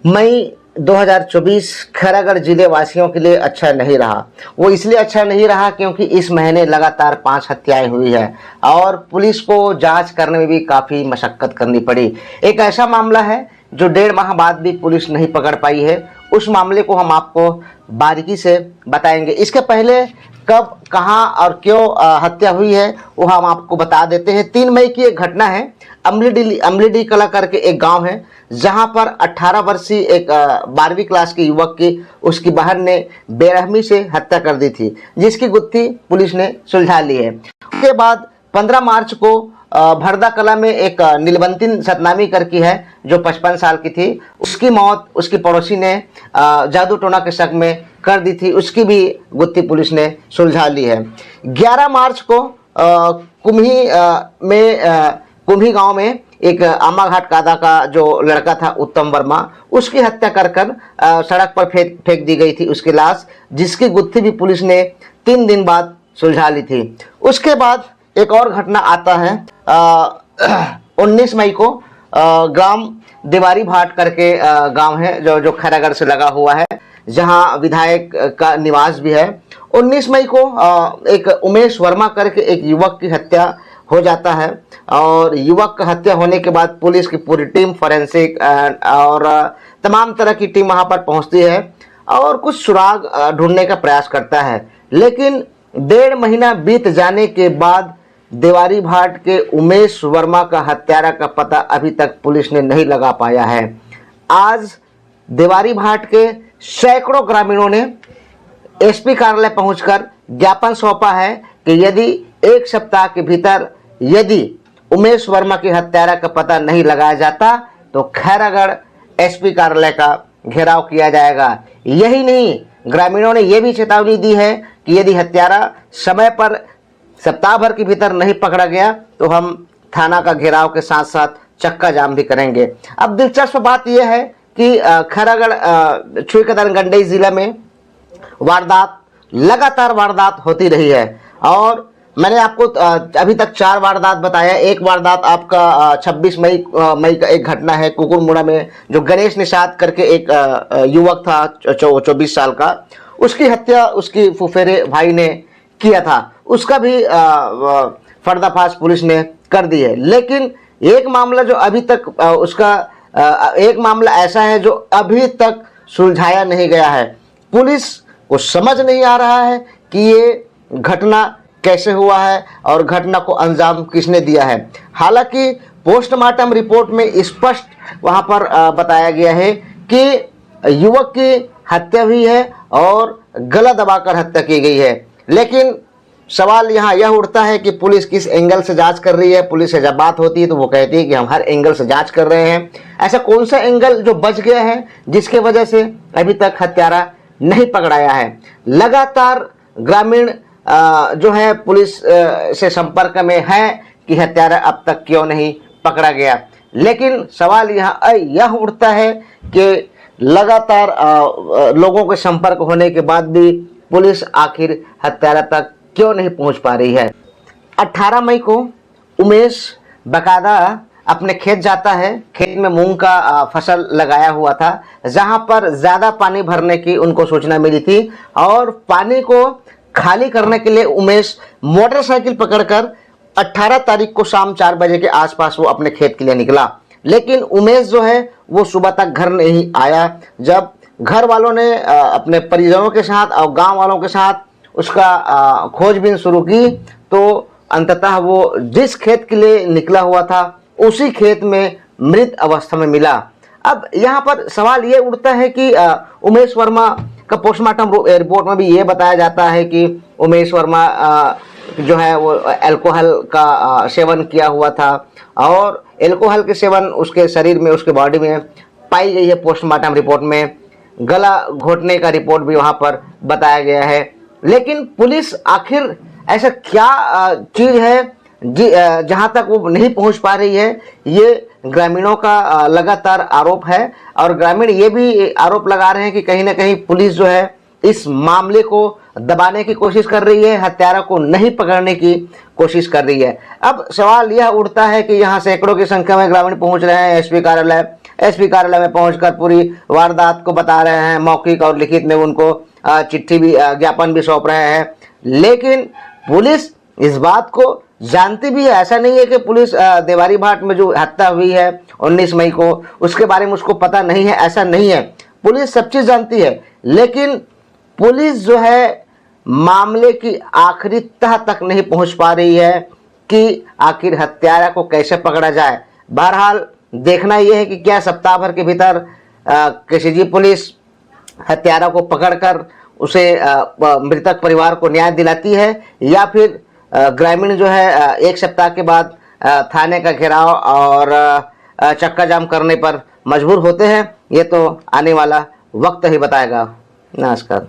मई 2024 खैरागढ़ जिले वासियों के लिए अच्छा नहीं रहा। वो इसलिए अच्छा नहीं रहा क्योंकि इस महीने लगातार 5 हत्याएं हुई है और पुलिस को जांच करने में भी काफ़ी मशक्कत करनी पड़ी। एक ऐसा मामला है जो 1.5 माह बाद भी पुलिस नहीं पकड़ पाई है। उस मामले को हम आपको बारीकी से बताएंगे। इसके पहले कब, कहां और क्यों हत्या हुई है वो हम आपको बता देते हैं। 3 मई की एक घटना है। अमलीडी कला करके एक गांव है जहां पर 18 वर्षीय एक 12वीं क्लास के युवक की उसकी बहन ने बेरहमी से हत्या कर दी थी, जिसकी गुत्थी पुलिस ने सुलझा ली है। उसके बाद 15 मार्च को भरदा कला में एक नीलबंती सतनामी करके है जो 55 साल की थी। उसकी मौत उसकी पड़ोसी ने जादू टोना के शक में कर दी थी। उसकी भी गुत्थी पुलिस ने सुलझा ली है। 11 मार्च को कुम्ही गांव में एक आमाघाट कादा का जो लड़का था उत्तम वर्मा, उसकी हत्या कर सड़क पर फेंक दी गई थी उसकी लाश, जिसकी गुत्थी भी पुलिस ने 3 दिन बाद सुलझा ली थी। उसके बाद एक और घटना आता है 19 मई को ग्राम देवारी भाट करके गांव है जो खैरागढ़ से लगा हुआ है, जहां विधायक का निवास भी है। 19 मई को एक उमेश वर्मा करके एक युवक की हत्या हो जाता है और युवक का हत्या होने के बाद पुलिस की पूरी टीम, फोरेंसिक और तमाम तरह की टीम वहां पर पहुंचती है और कुछ सुराग ढूंढने का प्रयास करता है। लेकिन 1.5 महीना बीत जाने के बाद देवारी भाट के उमेश वर्मा का हत्यारा का पता अभी तक पुलिस ने नहीं लगा पाया है। आज देवारी भाट के सैकड़ों ग्रामीणों ने एसपी कार्यालय पहुंचकर ज्ञापन सौंपा है कि यदि 1 सप्ताह के भीतर यदि उमेश वर्मा की हत्यारा का पता नहीं लगाया जाता तो खैरागढ़ एसपी कार्यालय का घेराव किया जाएगा। यही नहीं, ग्रामीणों ने यह भी चेतावनी दी है कि यदि हत्यारा समय पर सप्ताह भर के भीतर नहीं पकड़ा गया तो हम थाना का घेराव के साथ साथ चक्का जाम भी करेंगे। अब दिलचस्प बात यह है कि खैरागढ़ छुईकदन जिला में लगातार वारदात होती रही है और मैंने आपको अभी तक 4 वारदात बताया। एक वारदात आपका 26 मई का एक घटना है कुकुरमुड़ा में, जो गणेश निषाद करके एक युवक था 24 साल का, उसकी हत्या उसकी फुफेरे भाई ने किया था। उसका भी पर्दाफाश पुलिस ने कर दी है। लेकिन एक मामला जो अभी तक एक मामला ऐसा है जो अभी तक सुलझाया नहीं गया है। पुलिस को समझ नहीं आ रहा है कि ये घटना कैसे हुआ है और घटना को अंजाम किसने दिया है। हालांकि पोस्टमार्टम रिपोर्ट में स्पष्ट वहां पर बताया गया है कि युवक की हत्या हुई है और गला दबाकर हत्या की गई है। लेकिन सवाल यहाँ यह उठता है कि पुलिस किस एंगल से जांच कर रही है। पुलिस से जब बात होती है तो वो कहती है कि हम हर एंगल से जांच कर रहे हैं। ऐसा कौन सा एंगल जो बच गया है जिसके वजह से अभी तक हत्यारा नहीं पकड़ाया है। लगातार ग्रामीण जो है पुलिस से संपर्क में है कि हत्यारा अब तक क्यों नहीं पकड़ा गया। लेकिन सवाल यहाँ यह उठता है कि लगातार लोगों के संपर्क होने के बाद भी पुलिस आखिर हत्यारा तक क्यों नहीं पहुंच पा रही है। 18 मई को उमेश बकायदा अपने खेत जाता है। खेत में मूंग का फसल लगाया हुआ था, जहां पर ज्यादा पानी भरने की उनको सूचना मिली थी और पानी को खाली करने के लिए उमेश मोटरसाइकिल पकड़कर 18 तारीख को शाम 4 बजे के आसपास वो अपने खेत के लिए निकला। लेकिन उमेश जो है वो सुबह तक घर नहीं आया। जब घर वालों ने अपने परिजनों के साथ और गांव वालों के साथ उसका खोजबीन शुरू की तो अंततः वो जिस खेत के लिए निकला हुआ था उसी खेत में मृत अवस्था में मिला। अब यहाँ पर सवाल ये उठता है कि उमेश वर्मा का पोस्टमार्टम रिपोर्ट में भी ये बताया जाता है कि उमेश वर्मा जो है वो अल्कोहल का सेवन किया हुआ था और अल्कोहल के सेवन उसके शरीर में, उसके बॉडी में पाई गई है। पोस्टमार्टम रिपोर्ट में गला घोटने का रिपोर्ट भी वहाँ पर बताया गया है। लेकिन पुलिस आखिर ऐसा क्या चीज़ है जहां तक वो नहीं पहुंच पा रही है, ये ग्रामीणों का लगातार आरोप है और ग्रामीण ये भी आरोप लगा रहे हैं कि कहीं ना कहीं पुलिस जो है इस मामले को दबाने की कोशिश कर रही है, हत्यारों को नहीं पकड़ने की कोशिश कर रही है। अब सवाल यह उठता है कि यहाँ सैकड़ों की संख्या में ग्रामीण पहुंच रहे हैं एसपी कार्यालय में पहुंचकर पूरी वारदात को बता रहे हैं, मौखिक और लिखित में उनको चिट्ठी भी, ज्ञापन भी सौंप रहे हैं। लेकिन पुलिस इस बात को जानती भी है। ऐसा नहीं है कि पुलिस देवारी भाट में जो हत्या हुई है 19 मई को, उसके बारे में उसको पता नहीं है, ऐसा नहीं है। पुलिस सब चीज जानती है, लेकिन पुलिस जो है मामले की आखिरी तह तक नहीं पहुंच पा रही है कि आखिर हत्यारा को कैसे पकड़ा जाए। बहरहाल देखना यह है कि क्या सप्ताह भर के भीतर केसीजी पुलिस हत्यारा को पकड़कर उसे मृतक परिवार को न्याय दिलाती है, या फिर ग्रामीण जो है एक सप्ताह के बाद थाने का घेराव और चक्का जाम करने पर मजबूर होते हैं। ये तो आने वाला वक्त ही बताएगा। नमस्कार।